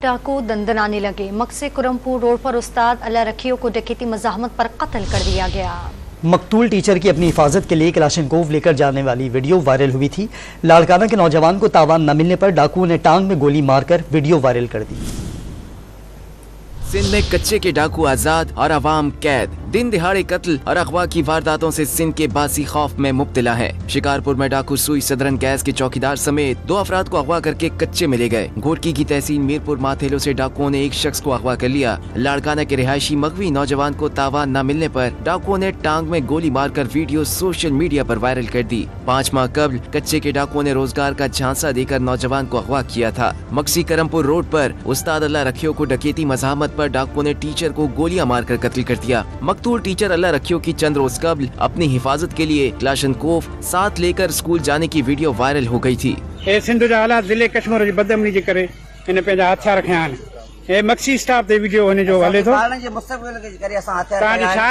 डाकू दंदनाने लगे। मकसे कुरमपुर रोड पर उस्ताद अल्लाह रखियो को डकैती मज़ाहमत पर कत्ल कर दिया गया। मकतूल टीचर की अपनी हिफाजत के लिए कलाशनकोव लेकर जाने वाली वीडियो वायरल हुई थी। लाड़काना के नौजवान को तावान न मिलने पर डाकुओं ने टांग में गोली मारकर वीडियो वायरल कर दी। सिंध में कच्चे के डाकू आजाद और अवाम कैद। दिन दिहाड़े कत्ल और अगवा की वारदातों से सिंध के बासी खौफ में मुब्तला है। शिकारपुर में डाकू सुई सदरन गैस के चौकीदार समेत 2 अफराद को अगवा करके कच्चे मिले गए। घोटकी की तहसील मीरपुर माथेलो से डाकुओं ने एक शख्स को अगवा कर लिया। लाड़काना के रिहायशी मगवी नौजवान को तावान न मिलने पर डाकुओं ने टांग में गोली मारकर वीडियो सोशल मीडिया पर वायरल कर दी। 5 माह कबल कच्चे के डाकुओं ने रोजगार का झांसा देकर नौजवान को अगवा किया था। मकसी करमपुर रोड पर उस्ताद अल्लाह रखियो को डकैती मज़ाहमत पर डाकुओं ने टीचर को गोलियां मारकर कत्ल कर दिया। मकतूल टीचर अल्लाह रखियो की चंद रोज कबल अपनी हिफाजत के लिए कलाशनकोव साथ लेकर स्कूल जाने की वीडियो वायरल हो गई थी। सिंध जा हालात जिले कश्मीर जी बदअमनी जे करे इन पंहिंजा हथियार खया आहिनि। मक्सी स्टाफ ते वीडियो वञे जो हले थो। छा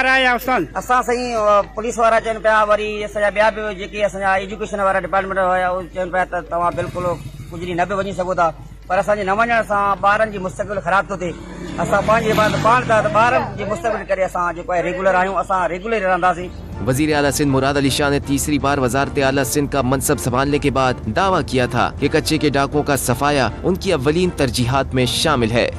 राय आहे उस्ताद? असां साईं पुलिस वारा चवनि पिया, वरी असांजा ॿिया बि जेके असांजा एजुकेशन वारा डिपार्टमेंट हुया उहे चवनि पिया त तव्हां बिल्कुलु कुझु ॾींहं न बि वञी सघो था, पर असांजे न वञण सां ॿारनि जी मुस्तक़बिल ख़राब थो थिए। असां पंहिंजे पाण ॿारनि जी मुस्तक़बिल करे असां जेको आहे रेगुलर आहियूं, असां रेगुलर रहंदासीं। वजीर आला सिंध मुराद अली शाह ने तीसरी बार वजारत आला सिंध का मनसब संभालने के बाद दावा किया था कि कच्चे के डाकुओं का सफाया उनकी अव्वलीन तरजीहात में शामिल है।